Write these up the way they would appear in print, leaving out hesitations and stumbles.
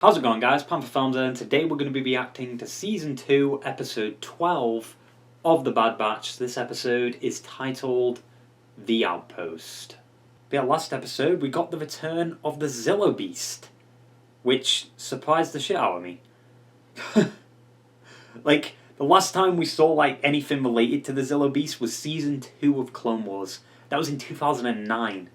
How's it going, guys? Panther Films here, and today we're going to be reacting to Season 2, Episode 12 of The Bad Batch. This episode is titled The Outpost. Yeah, last episode we got the return of the Zillo Beast, which surprised the shit out of me. Like, the last time we saw anything related to the Zillo Beast was Season 2 of Clone Wars. That was in 2009.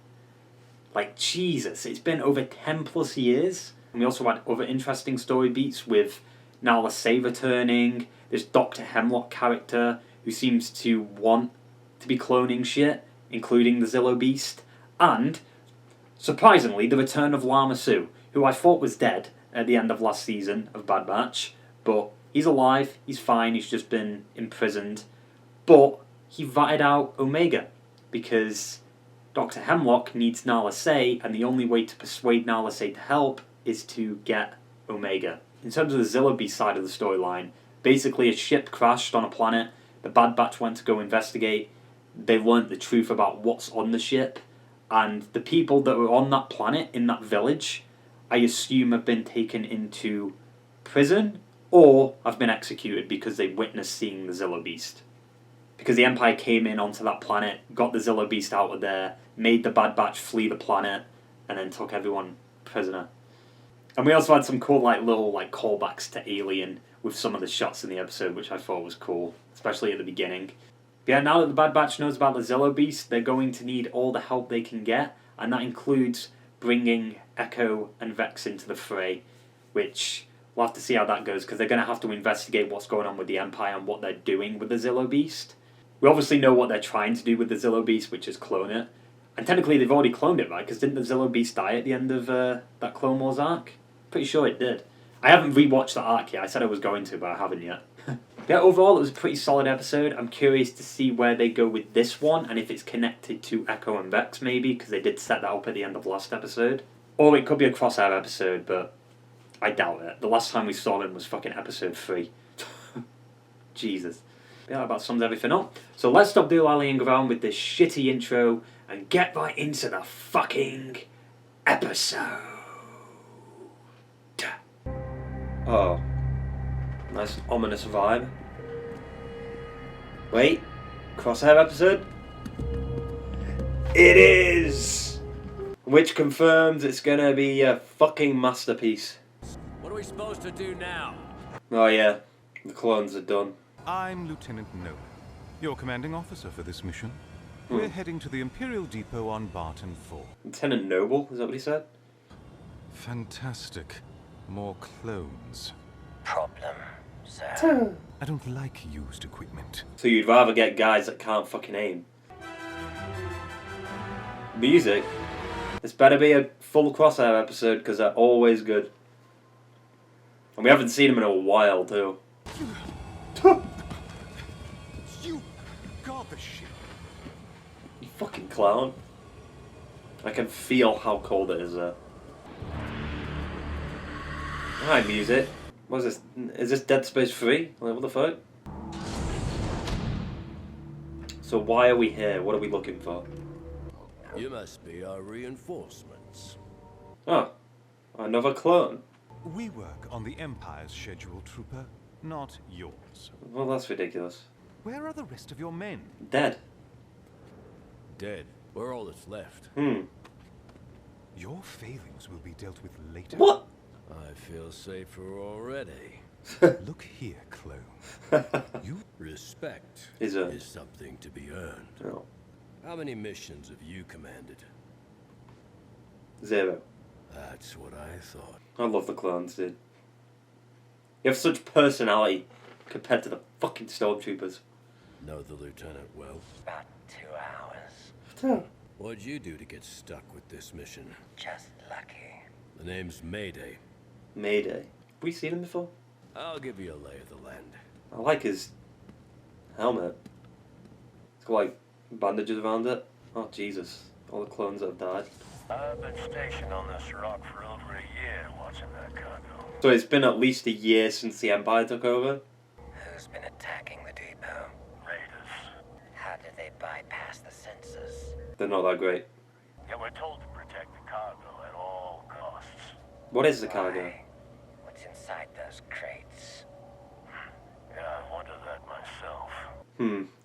Jesus, it's been over 10 plus years. And we also had other interesting story beats with Nala Se returning, this Dr. Hemlock character who seems to want to be cloning shit, including the Zillo Beast, and, surprisingly, the return of Lama Su, who I thought was dead at the end of last season of Bad Batch, but he's alive, he's fine, he's just been imprisoned, but he ratted out Omega, because Dr. Hemlock needs Nala Se, and the only way to persuade Nala Se to help is to get Omega. In terms of the Zillo Beast side of the storyline, basically a ship crashed on a planet, the Bad Batch went to go investigate, they learnt the truth about what's on the ship, and the people that were on that planet, in that village, I assume have been taken into prison, or have been executed because they witnessed seeing the Zillo Beast. Because the Empire came in onto that planet, got the Zillo Beast out of there, made the Bad Batch flee the planet, and then took everyone prisoner. And we also had some cool little callbacks to Alien with some of the shots in the episode, which I thought was cool, especially at the beginning. But yeah, now that the Bad Batch knows about the Zillo Beast, they're going to need all the help they can get, and that includes bringing Echo and Vex into the fray, which we'll have to see how that goes, because they're going to have to investigate what's going on with the Empire and what they're doing with the Zillo Beast. We obviously know what they're trying to do with the Zillo Beast, which is clone it. And technically they've already cloned it, right? Because didn't the Zillo Beast die at the end of that Clone Wars arc? Pretty sure it did. I haven't rewatched that arc yet. I said I was going to, but I haven't yet. Yeah, overall it was a pretty solid episode. I'm curious to see where they go with this one, and if it's connected to Echo and Vex maybe, because they did set that up at the end of last episode. Or it could be a Crosshair episode, but I doubt it. The last time we saw them was fucking episode 3. Jesus. Yeah, that about sums everything up. So let's stop dilly-dallying around with this shitty intro and get right into the fucking episode. Oh. Nice ominous vibe. Wait. Crosshair episode? It is! Which confirms it's gonna be a fucking masterpiece. What are we supposed to do now? Oh yeah. The clones are done. I'm Lieutenant Nolan, your commanding officer for this mission. We're heading to the Imperial Depot on Barton 4. Lieutenant Noble? Is that what he said? Fantastic. More clones. Problem, sir. I don't like used equipment. So you'd rather get guys that can't fucking aim? Music? This better be a full Crosshair episode, because they're always good. And we haven't seen them in a while, too. You got the ship. You fucking clown. I can feel how cold it is there. Hi, music. What is this? Is this Dead Space 3? What the fuck? So why are we here? What are we looking for? You must be our reinforcements. Oh, another clone. We work on the Empire's schedule, Trooper, not yours. Well, that's ridiculous. Where are the rest of your men? Dead. Dead. We're all that's left. Your failings will be dealt with later. What? I feel safer already. Look here, clone. You Respect Is something to be earned. No. How many missions have you commanded? 0. That's what I thought. I love the clones, dude. You have such personality compared to the fucking Stormtroopers. Know the lieutenant well? About 2 hours. What'd you do to get stuck with this mission? Just lucky. The name's Mayday. Mayday. Have we seen him before? I'll give you a lay of the land. I like his helmet. It's got bandages around it. Oh Jesus. All the clones that have died. I've been stationed on this rock for over a year watching that cargo. So it's been at least a year since the Empire took over? Who's been attacking the depot? Raiders. How did they bypass the sensors? They're not that great. Yeah, we're told to protect the cargo at all costs. What is the cargo? inside those crates? Yeah, I wonder that myself.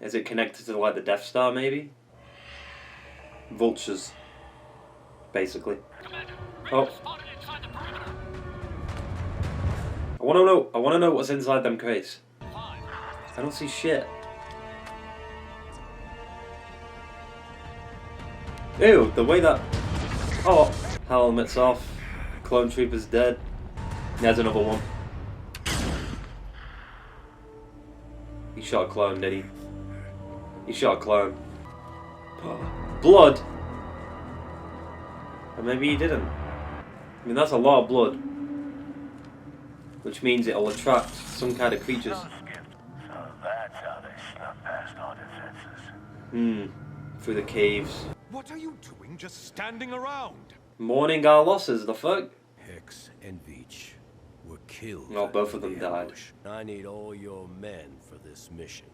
Is it connected to like the Death Star maybe? Vultures. Basically. Oh. I wanna know what's inside them crates. I don't see shit. Ew, the way that... Oh, helmet's off. Clone Trooper's dead. There's another one. He shot a clone, did he? He shot a clone. Blood! Or maybe he didn't. I mean, that's a lot of blood. Which means it'll attract some kind of creatures. So that's how they snuck past our defenses. Through the caves. What are you doing just standing around? Mourning our losses, the fuck? Hex and Veach were killed. No, both of them in the died. ambush. I need all your men for this mission.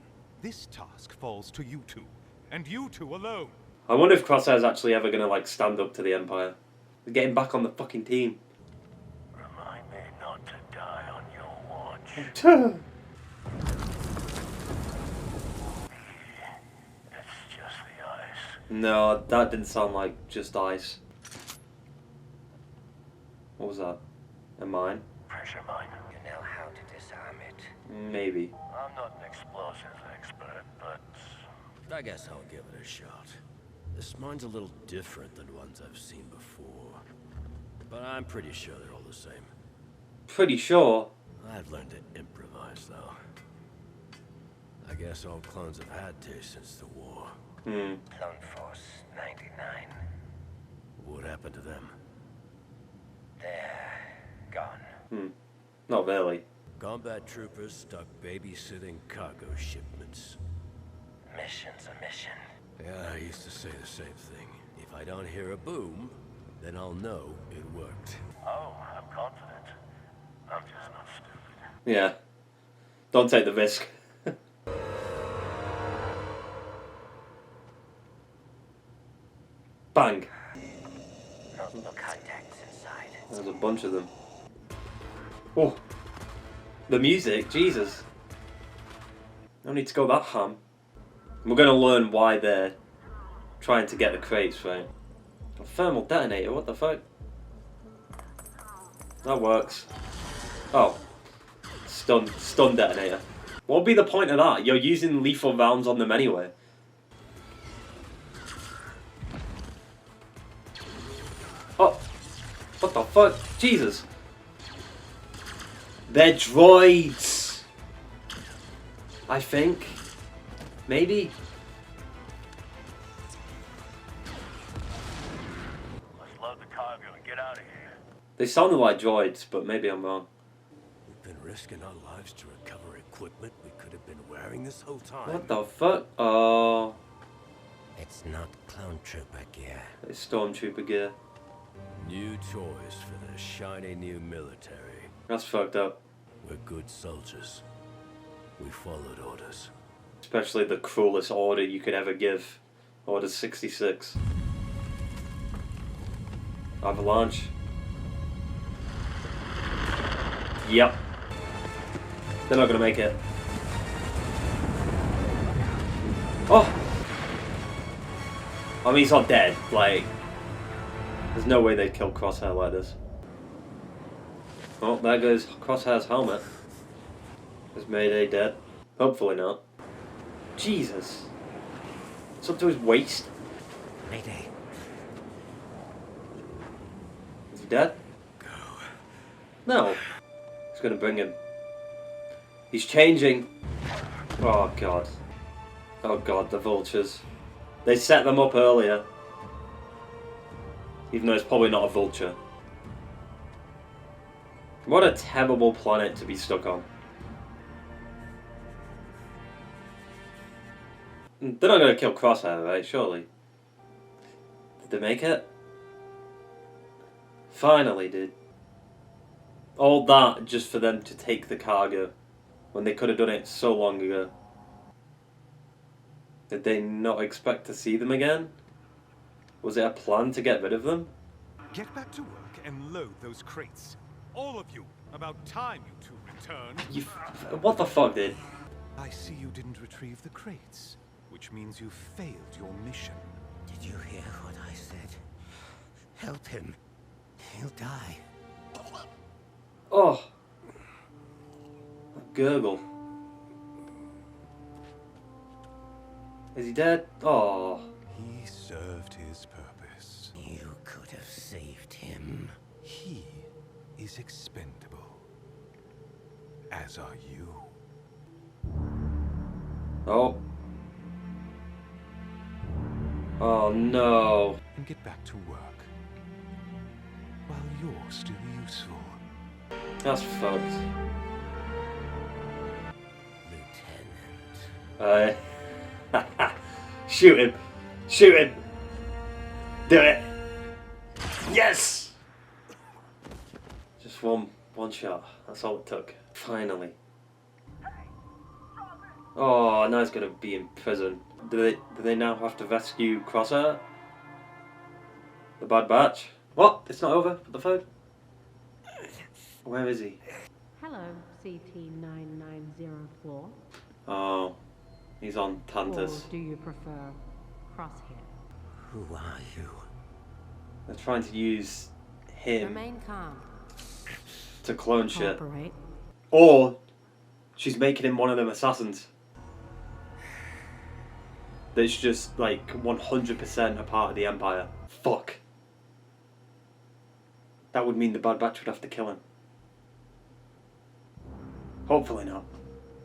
This task falls to you two, and you two alone. I wonder if Crosshair's actually ever gonna like stand up to the Empire. Get him back on the fucking team. Remind me not to die on your watch. It's just the ice. No, that didn't sound like just ice. What was that? A mine? Pressure mine. You know how to disarm it. Maybe. I'm not an explosives expert, but I guess I'll give it a shot. This mine's a little different than ones I've seen before. But I'm pretty sure they're all the same. Pretty sure. I've learned to improvise, though. I guess all clones have had taste since the war. Clone Force 99. What happened to them? They're gone. Not really. Combat troopers stuck babysitting cargo shipments. Mission's a mission. Yeah, I used to say the same thing. If I don't hear a boom, then I'll know it worked. oh, I'm confident. I'm just not stupid. Yeah. Don't take the risk. Bang. Multiple contacts inside. There's a bunch of them. Oh. The music, Jesus. No need to go that ham. We're going to learn why they're trying to get the crates, right? A thermal detonator, what the fuck? That works. Oh. Stun detonator. What would be the point of that? You're using lethal rounds on them anyway. Oh. What the fuck? Jesus. They're droids. I think. Maybe. Let's load the cargo and get out of here. They sounded like droids, but maybe I'm wrong. We've been risking our lives to recover equipment we could have been wearing this whole time. What the fuck? Oh. It's not clone trooper gear. It's Stormtrooper gear. New toys for the shiny new military. That's fucked up. We're good soldiers. We followed orders. Especially the cruelest order you could ever give. Order 66. Avalanche. Yep. They're not gonna make it. Oh! I mean, he's not dead. Like, there's no way they'd kill Crosshair like this. Oh, there goes Crosshair's helmet. Is Mayday dead? Hopefully not. Jesus. It's up to his waist. Mayday. Is he dead? No. He's gonna bring him. He's changing. Oh god. Oh god, the vultures. They set them up earlier. Even though it's probably not a vulture. What a terrible planet to be stuck on. They're not gonna kill Crosshair, right? Surely. Did they make it? Finally, dude. All that just for them to take the cargo when they could have done it so long ago. Did they not expect to see them again? Was it a plan to get rid of them? Get back to work and load those crates. All of you. About time you two returned. What the fuck, dude? I see you didn't retrieve the crates, which means you failed your mission. Did you hear what I said? Help him. He'll die. Oh. Gurgle. Is he dead? Oh. He served his purpose. You could have saved him. He is expendable. As are you. Oh. Oh no. And get back to work. While you're still useful. That's fucked. Lieutenant. Shoot him. Shoot him. Do it. Yes! Just one shot. That's all it took. Finally. Oh, now he's gonna be in prison. Do they now have to rescue Crosshair? The Bad Batch? What? It's not over for the phone? Where is he? Hello, CT-9904. Oh, he's on Tantus. Or do you prefer Crosshair? Who are you? They're trying to use him Remain calm. to clone shit. Cooperate. Or she's making him one of them assassins. That's just like 100% a part of the Empire. Fuck. That would mean the Bad Batch would have to kill him. Hopefully not.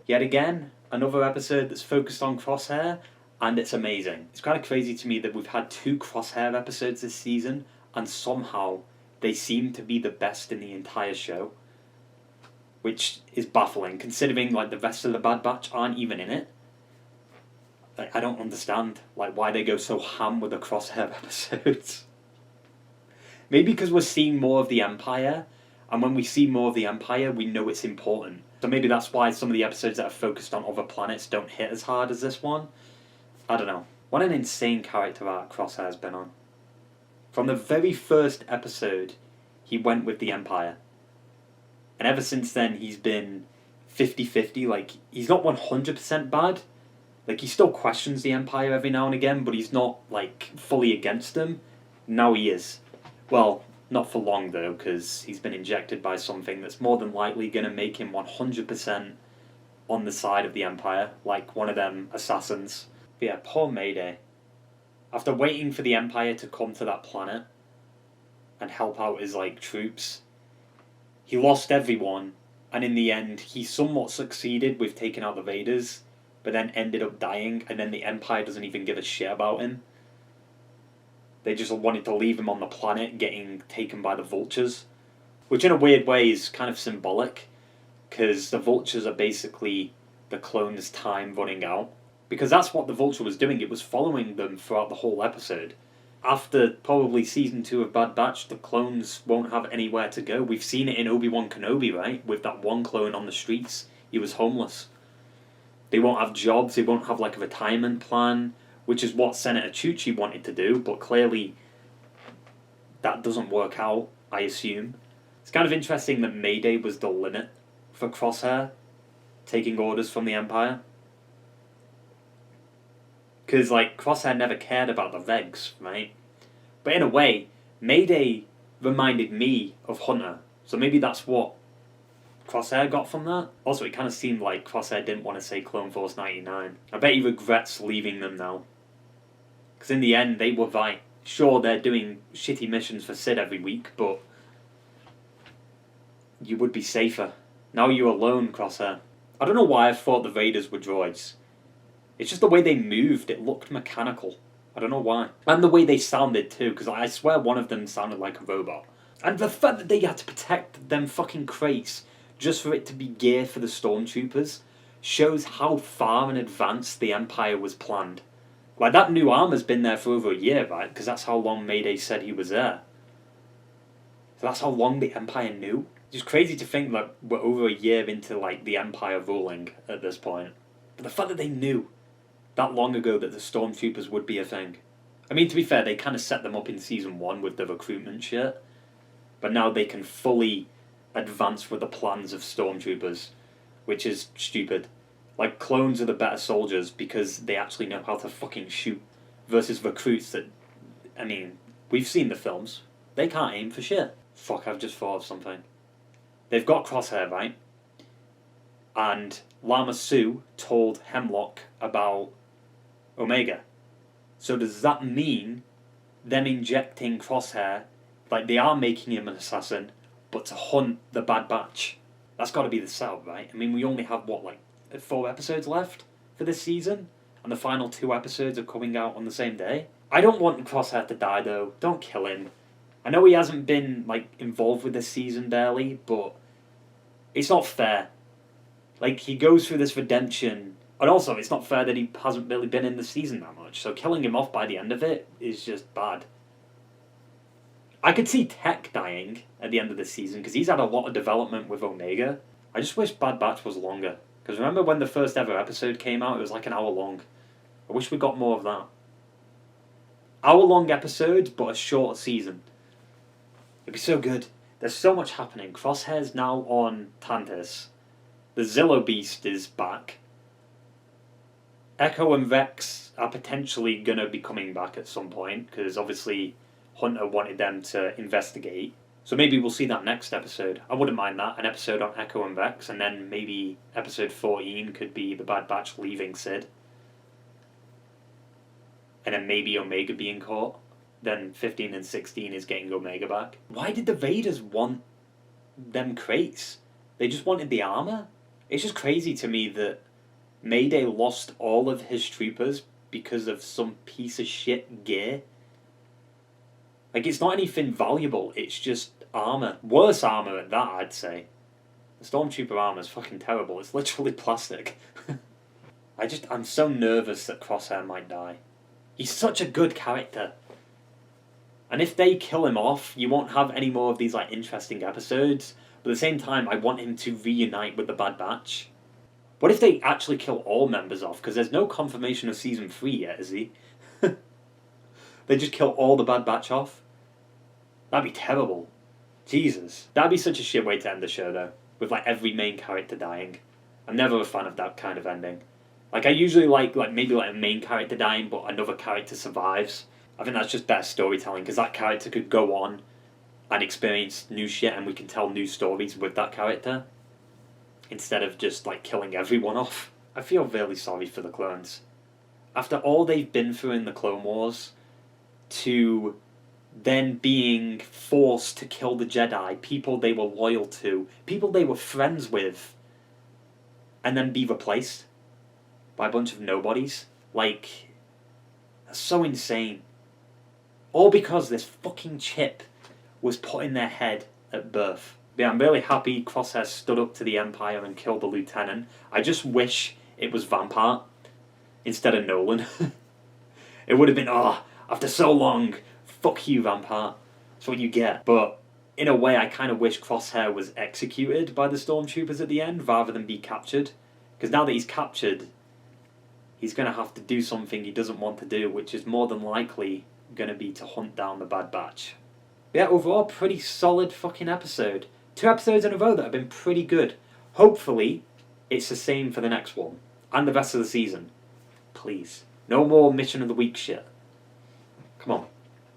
Yet again, another episode that's focused on Crosshair, and it's amazing. It's kind of crazy to me that we've had 2 Crosshair episodes this season, and somehow they seem to be the best in the entire show. Which is baffling, considering like the rest of the Bad Batch aren't even in it. I don't understand like why they go so ham with the Crosshair episodes. Maybe because we're seeing more of the Empire, and when we see more of the Empire, we know it's important. So maybe that's why some of the episodes that are focused on other planets don't hit as hard as this one. I don't know. What an insane character arc Crosshair's been on. From the very first episode, he went with the Empire. And ever since then, he's been 50-50. Like, he's not 100% bad. Like, he still questions the Empire every now and again, but he's not, like, fully against them. Now he is. Well, not for long, though, because he's been injected by something that's more than likely going to make him 100% on the side of the Empire, like one of them assassins. But yeah, poor Mayday. After waiting for the Empire to come to that planet and help out his, like, troops, he lost everyone, and in the end, he somewhat succeeded with taking out the Raiders, but then ended up dying, and then the Empire doesn't even give a shit about him. They just wanted to leave him on the planet getting taken by the Vultures, which in a weird way is kind of symbolic, because the Vultures are basically the clones' time running out. Because that's what the Vulture was doing, it was following them throughout the whole episode. After probably season 2 of Bad Batch, the clones won't have anywhere to go. We've seen it in Obi-Wan Kenobi, right? With that one clone on the streets, he was homeless. They won't have jobs, they won't have like a retirement plan, which is what Senator Chuchi wanted to do, but clearly that doesn't work out, I assume. It's kind of interesting that Mayday was the limit for Crosshair, taking orders from the Empire. Because, like, Crosshair never cared about the Vegs, right? But in a way, Mayday reminded me of Hunter, so maybe that's what Crosshair got from that. Also, it kind of seemed like Crosshair didn't want to say Clone Force 99. I bet he regrets leaving them now. Because in the end, they were right. Sure, they're doing shitty missions for Sid every week, but you would be safer. Now you're alone, Crosshair. I don't know why I thought the Raiders were droids. It's just the way they moved, it looked mechanical. I don't know why. And the way they sounded too, because I swear one of them sounded like a robot. And the fact that they had to protect them fucking crates just for it to be gear for the Stormtroopers shows how far in advance the Empire was planned. Like, that new armor's been there for over a year, right? Because that's how long Mayday said he was there. So that's how long the Empire knew. It's crazy to think that we're over a year into, like, the Empire ruling at this point. But the fact that they knew that long ago that the Stormtroopers would be a thing. I mean, to be fair, they kind of set them up in Season 1 with the recruitment shit. But now they can fully advance with the plans of Stormtroopers, which is stupid. Like, clones are the better soldiers because they actually know how to fucking shoot, versus recruits that, I mean, we've seen the films. They can't aim for shit. Fuck, I've just thought of something. They've got Crosshair, right? And Lama Su told Hemlock about Omega. So does that mean them injecting Crosshair, like they are making him an assassin, but to hunt the Bad Batch? That's got to be the setup, right? I mean, we only have, what, like 4 episodes left for this season? And the final 2 episodes are coming out on the same day? I don't want Crosshair to die, though. Don't kill him. I know he hasn't been, like, involved with this season barely, but it's not fair. Like, he goes through this redemption, and also it's not fair that he hasn't really been in the season that much, so killing him off by the end of it is just bad. I could see Tech dying at the end of this season, because he's had a lot of development with Omega. I just wish Bad Batch was longer, because remember when the first ever episode came out, it was like an hour long. I wish we got more of that. Hour-long episodes, but a shorter season. It'd be so good. There's so much happening. Crosshair's now on Tantis. The Zillo Beast is back. Echo and Vex are potentially going to be coming back at some point, because obviously Hunter wanted them to investigate. So maybe we'll see that next episode. I wouldn't mind that. An episode on Echo and Vex, and then maybe episode 14 could be the Bad Batch leaving Sid. And then maybe Omega being caught. Then 15 and 16 is getting Omega back. Why did the Vader's want them crates? They just wanted the armor? It's just crazy to me that Mayday lost all of his troopers because of some piece of shit gear. Like, it's not anything valuable, it's just armor. Worse armor at that, I'd say. The Stormtrooper armor is fucking terrible. It's literally plastic. I'm so nervous that Crosshair might die. He's such a good character. And if they kill him off, you won't have any more of these, like, interesting episodes. But at the same time, I want him to reunite with the Bad Batch. What if they actually kill all members off? Because there's no confirmation of Season 3 yet, is he? They just kill all the Bad Batch off? That'd be terrible. Jesus. That'd be such a shit way to end the show, though. With, like, every main character dying. I'm never a fan of that kind of ending. Like, I usually like maybe like a main character dying, but another character survives. I think that's just better storytelling, because that character could go on and experience new shit, and we can tell new stories with that character, instead of just, like, killing everyone off. I feel really sorry for the clones. After all they've been through in the Clone Wars, to then being forced to kill the Jedi, people they were loyal to, people they were friends with, and then be replaced by a bunch of nobodies. Like, that's so insane. All because this fucking chip was put in their head at birth. Yeah, I'm really happy Crosshair stood up to the Empire and killed the Lieutenant. I just wish it was Vampire instead of Nolan. It would have been, after so long, fuck you, Vampire. That's what you get. But in a way, I kind of wish Crosshair was executed by the Stormtroopers at the end rather than be captured. Because now that he's captured, he's going to have to do something he doesn't want to do, which is more than likely going to be to hunt down the Bad Batch. Yeah, overall, pretty solid fucking episode. 2 episodes in a row that have been pretty good. Hopefully, it's the same for the next one. And the rest of the season. Please. No more Mission of the Week shit. Come on.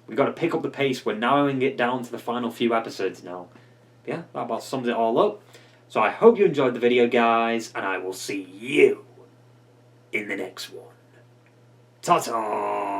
We've got to pick up the pace. We're narrowing it down to the final few episodes now. Yeah, that about sums it all up. So I hope you enjoyed the video, guys, and I will see you in the next one. Ta-ta!